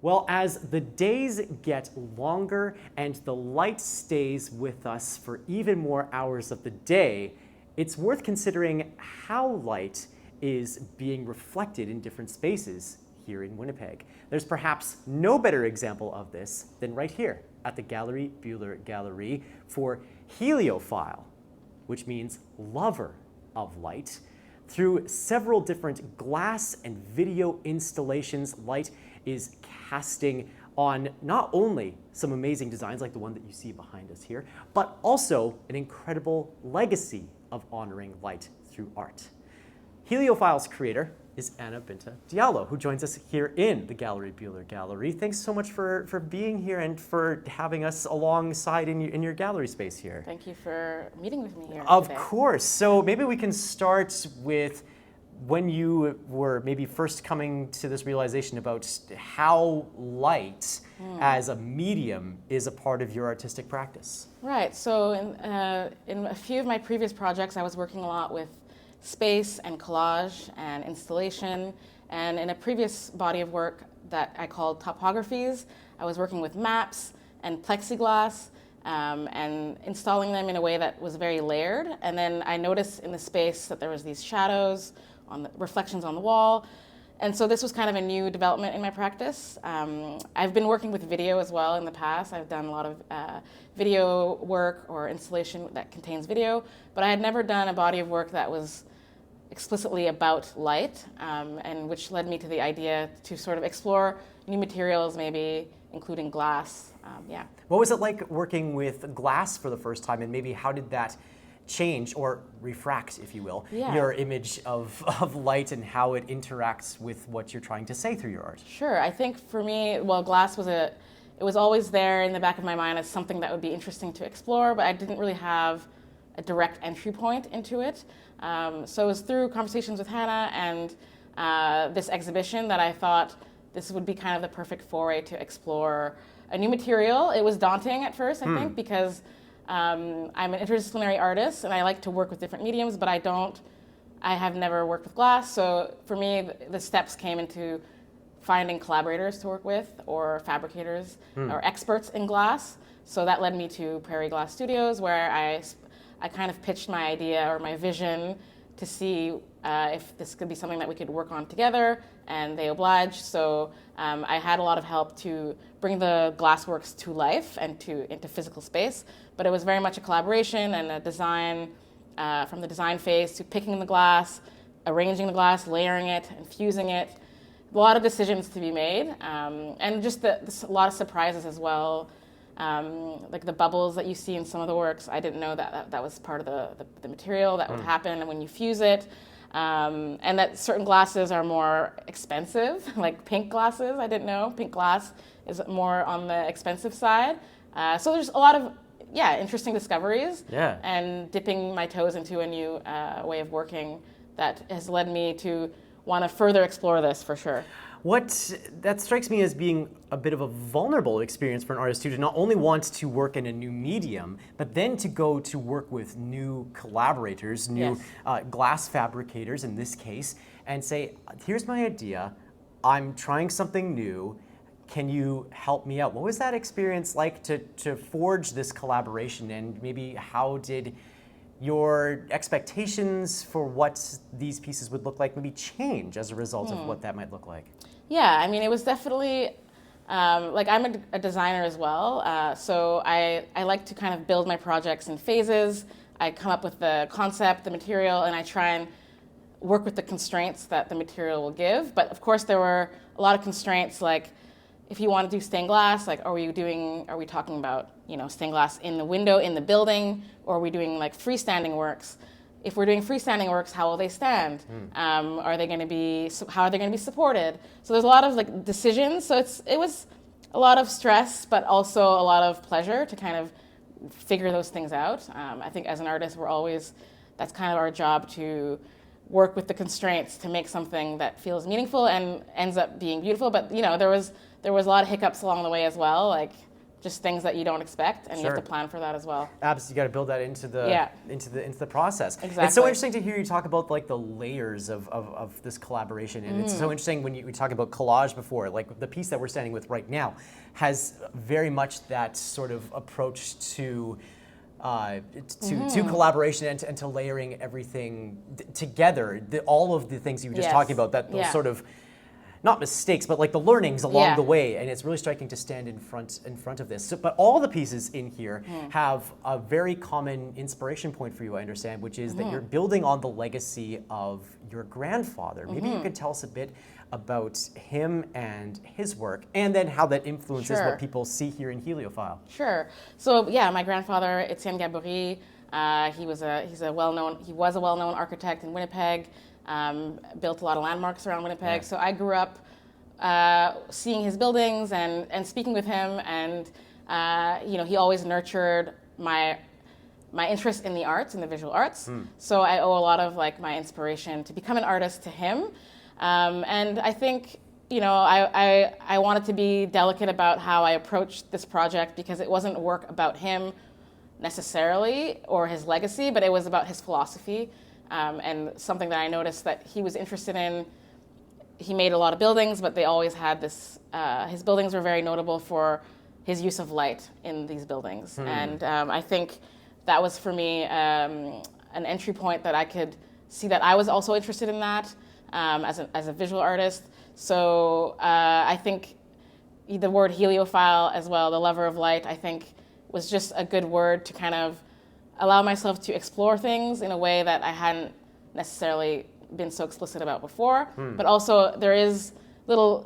Well, as the days get longer and the light stays with us for even more hours of the day, it's worth considering how light is being reflected in different spaces here in Winnipeg. There's perhaps no better example of this than right here at the Gallerie Buhler Gallery for Heliophile, which means lover of light. Through several different glass and video installations, light is casting on not only some amazing designs like the one that you see behind us here, but also an incredible legacy of honoring light through art. Heliophile's creator is Anna Binta Diallo, who joins us here in the Gallerie Buhler Gallery. Thanks so much for being here and for having us alongside in your gallery space here. Thank you for meeting with me here Of today. course. So maybe we can start with when you were maybe first coming to this realization about how light as a medium is a part of your artistic practice. Right. So in a few of my previous projects, I was working a lot with space and collage and installation. And in a previous body of work that I called topographies, I was working with maps and plexiglass and installing them in a way that was very layered. And then I noticed in the space that there was these shadows, on the reflections on the wall. And so this was kind of a new development in my practice. I've been working with video as well in the past. I've done a lot of video work or installation that contains video, but I had never done a body of work that was explicitly about light, and which led me to the idea to sort of explore new materials, maybe including glass. What was it like working with glass for the first time, and maybe how did that change or refract, if you will, your image of light and how it interacts with what you're trying to say through your art? Sure. I think for me, well, glass was it was always there in the back of my mind as something that would be interesting to explore, but I didn't really have a direct entry point into it. So it was through conversations with Hannah and this exhibition that I thought this would be kind of the perfect foray to explore a new material. It was daunting at first, I think, because I'm an interdisciplinary artist and I like to work with different mediums, but I have never worked with glass. So for me, the steps came into finding collaborators to work with or fabricators or experts in glass. So that led me to Prairie Glass Studios, where I kind of pitched my idea or my vision to see if this could be something that we could work on together, and they obliged. So I had a lot of help to bring the glassworks to life and into physical space, but it was very much a collaboration and a design, from the design phase to picking the glass, arranging the glass, layering it, infusing it. A lot of decisions to be made, and just a lot of surprises as well. Like the bubbles that you see in some of the works, I didn't know that was part of the material that would happen when you fuse it. And that certain glasses are more expensive, like pink glasses. I didn't know pink glass is more on the expensive side. So there's a lot of interesting discoveries, and dipping my toes into a new way of working that has led me to want to further explore this for sure. That strikes me as being a bit of a vulnerable experience for an artist to not only want to work in a new medium, but then to go to work with new collaborators, new glass fabricators in this case, and say, here's my idea, I'm trying something new, can you help me out? What was that experience like to forge this collaboration, and maybe how did your expectations for what these pieces would look like maybe change as a result of what that might look like? Yeah, I mean, it was definitely, like I'm a designer as well, so I like to kind of build my projects in phases. I come up with the concept, the material, and I try and work with the constraints that the material will give. But of course, there were a lot of constraints, like if you want to do stained glass, like are we talking about, stained glass in the window, in the building, or are we doing like freestanding works? If we're doing freestanding works, how will they stand? How are they going to be supported? So there's a lot of like decisions. So it was a lot of stress, but also a lot of pleasure to kind of figure those things out. I think as an artist, that's kind of our job, to work with the constraints to make something that feels meaningful and ends up being beautiful. But there was a lot of hiccups along the way as well, like just things that you don't expect, and you have Sure. to plan for that as well. Absolutely, you got to build that into the Yeah. into the process. It's so Exactly. interesting to hear you talk about like the layers of this collaboration, and it's so interesting when we talk about collage before. Like the piece that we're standing with right now has very much that sort of approach to collaboration and to layering everything together. All of the things you were just Yes. talking about, that those Yeah. sort of not mistakes, but like the learnings along Yeah. the way, and it's really striking to stand in front of this. So, but all the pieces in here have a very common inspiration point for you, I understand, which is that you're building on the legacy of your grandfather. Maybe you could tell us a bit about him and his work, and then how that influences Sure. what people see here in Heliophile. Sure. So yeah, my grandfather, Etienne Gabory, he was a well-known architect in Winnipeg. Built a lot of landmarks around Winnipeg. Yeah. So I grew up seeing his buildings and speaking with him, and he always nurtured my interest in the arts, in the visual arts. So I owe a lot of like my inspiration to become an artist to him. And I think I wanted to be delicate about how I approached this project, because it wasn't work about him necessarily or his legacy, but it was about his philosophy. And something that I noticed that he was interested in. He made a lot of buildings, but they always had this. His buildings were very notable for his use of light in these buildings, and I think that was for me an entry point that I could see that I was also interested in that as a visual artist. So I think the word heliophile as well, the lover of light, I think was just a good word to kind of allow myself to explore things in a way that I hadn't necessarily been so explicit about before. But also there is little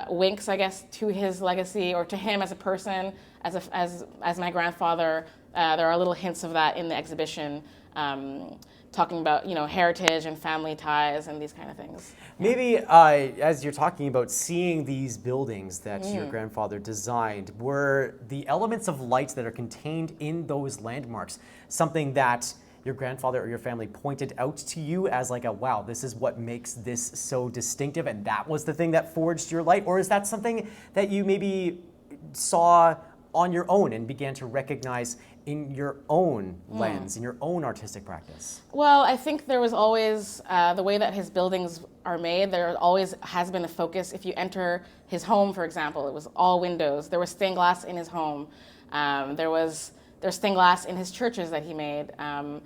winks, I guess, to his legacy or to him as a person, as my grandfather. There are little hints of that in the exhibition, talking about heritage and family ties and these kind of things. Maybe as you're talking about seeing these buildings that your grandfather designed, were the elements of light that are contained in those landmarks something that your grandfather or your family pointed out to you as like wow, this is what makes this so distinctive, and that was the thing that forged your light? Or is that something that you maybe saw on your own and began to recognize in your own lens, in your own artistic practice? Well, I think there was always, the way that his buildings are made, there always has been a focus. If you enter his home, for example, it was all windows. There was stained glass in his home. There's stained glass in his churches that he made. And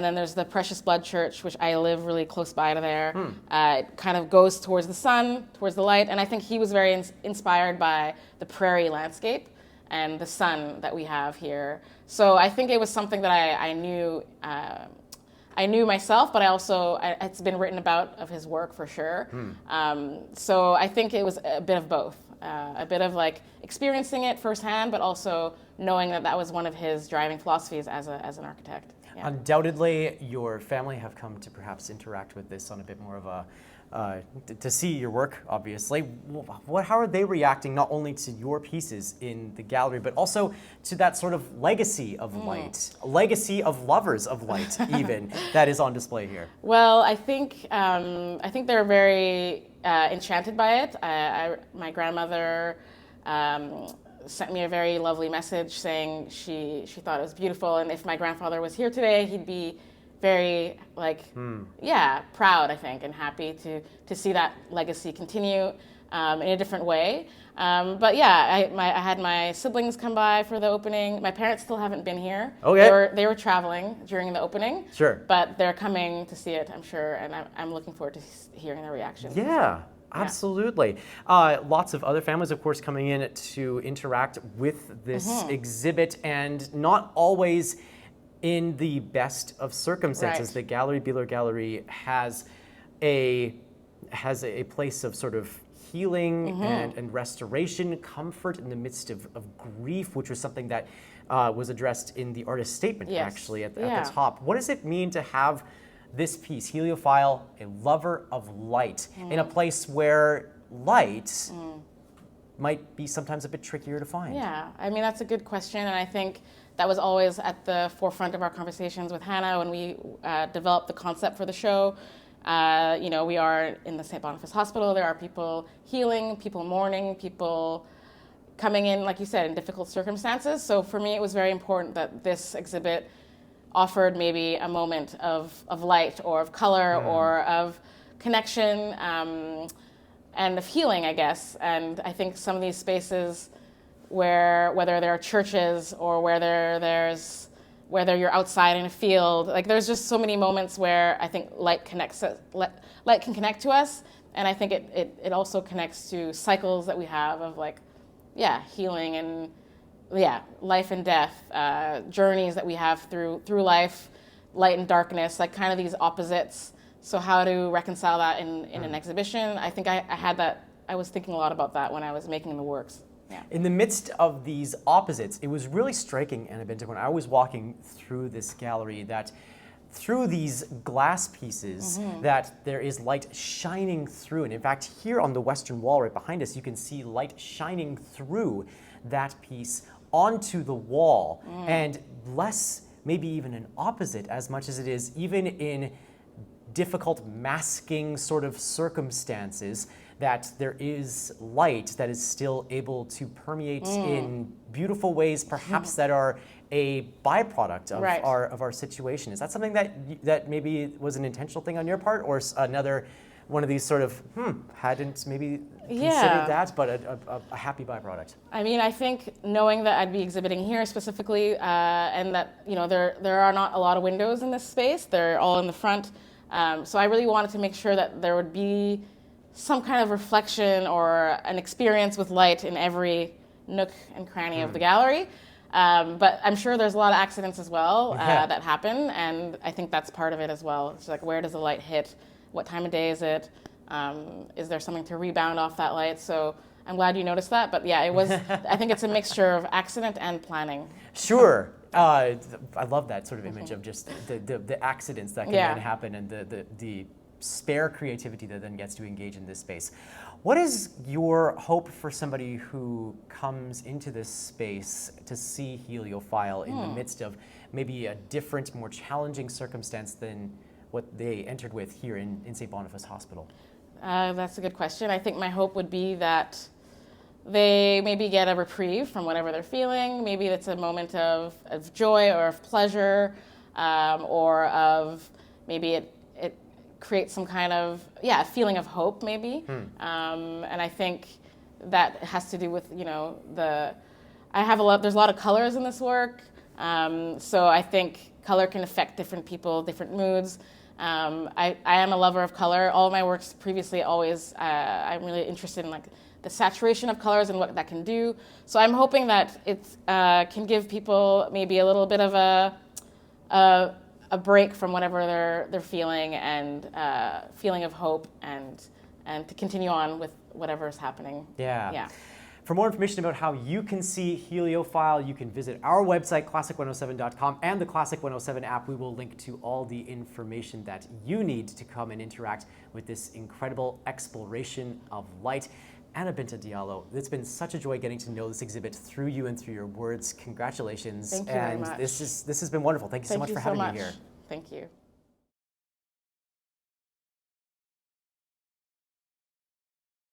then there's the Precious Blood Church, which I live really close by to there. It kind of goes towards the sun, towards the light. And I think he was very inspired by the prairie landscape and the sun that we have here. So I think it was something that I knew. I knew myself, but it's been written about of his work for sure. So I think it was a bit of both, a bit of like experiencing it firsthand, but also knowing that was one of his driving philosophies as an architect. Yeah. Undoubtedly, your family have come to perhaps interact with this on a bit more of a, to see your work, obviously. How are they reacting not only to your pieces in the gallery, but also to that sort of legacy of light, a legacy of lovers of light even, that is on display here? Well, I think they're very enchanted by it. My grandmother sent me a very lovely message saying she thought it was beautiful, and if my grandfather was here today, he'd be very proud, I think, and happy to see that legacy continue in a different way. But yeah, I had my siblings come by for the opening. My parents still haven't been here. Okay. They were traveling during the opening. Sure. But they're coming to see it, I'm sure, and I'm looking forward to hearing their reactions. Yeah. Absolutely. Lots of other families, of course, coming in to interact with this exhibit, and not always in the best of circumstances. Right. The Gallerie Buhler Gallery has a place of sort of healing and restoration, comfort in the midst of grief, which was something that was addressed in the artist's statement, actually, at the top. What does it mean to have this piece, Heliophile, a lover of light, in a place where light might be sometimes a bit trickier to find? Yeah, I mean, that's a good question, and I think that was always at the forefront of our conversations with Hannah when we developed the concept for the show. We are in the St. Boniface Hospital. There are people healing, people mourning, people coming in, like you said, in difficult circumstances. So for me, it was very important that this exhibit offered maybe a moment of light or of color or of connection and of healing, I guess. And I think some of these spaces where, whether there are churches or whether you're outside in a field, like there's just so many moments where I think light can connect to us. And I think it also connects to cycles that we have of like, healing and life and death, journeys that we have through life, light and darkness, like kind of these opposites. So how to reconcile that in an exhibition? I think I had that. I was thinking a lot about that when I was making the works. Yeah. In the midst of these opposites, it was really striking, Anna Binta, when I was walking through this gallery, that through these glass pieces that there is light shining through. And in fact, here on the western wall right behind us, you can see light shining through that piece onto the wall, and less maybe even an opposite as much as it is even in difficult masking sort of circumstances, that there is light that is still able to permeate in beautiful ways, perhaps that are a byproduct of our situation. Is that something that maybe was an intentional thing on your part, or another one of these sort of hadn't maybe considered that, but a happy byproduct? I mean, I think knowing that I'd be exhibiting here specifically, and that there are not a lot of windows in this space, they're all in the front. So I really wanted to make sure that there would be some kind of reflection or an experience with light in every nook and cranny of the gallery. But I'm sure there's a lot of accidents as well that happen, and I think that's part of it as well. It's like, where does the light hit? What time of day is it? Is there something to rebound off that light? So I'm glad you noticed that. But yeah, it was. I think it's a mixture of accident and planning. Sure. I love that sort of image of just the accidents that can then happen, and the spare creativity that then gets to engage in this space. What is your hope for somebody who comes into this space to see Heliophile in the midst of maybe a different, more challenging circumstance than what they entered with here in St. Boniface Hospital? That's a good question. I think my hope would be that they maybe get a reprieve from whatever they're feeling. Maybe it's a moment of joy or of pleasure, or of maybe it creates some kind of feeling of hope maybe. And I think that has to do with there's a lot of colors in this work, so I think color can affect different people, different moods. I am a lover of color. All of my works previously always I'm really interested in like the saturation of colors and what that can do. So I'm hoping that it can give people maybe a little bit of a break from whatever they're feeling, and feeling of hope, and to continue on with whatever's happening. Yeah. For more information about how you can see Heliophile, you can visit our website, classic107.com, and the Classic 107 app. We will link to all the information that you need to come and interact with this incredible exploration of light. Anna Binta Diallo, it's been such a joy getting to know this exhibit through you and through your words. Congratulations. Thank you very much. This has been wonderful. Thank you so much for having me here. Thank you.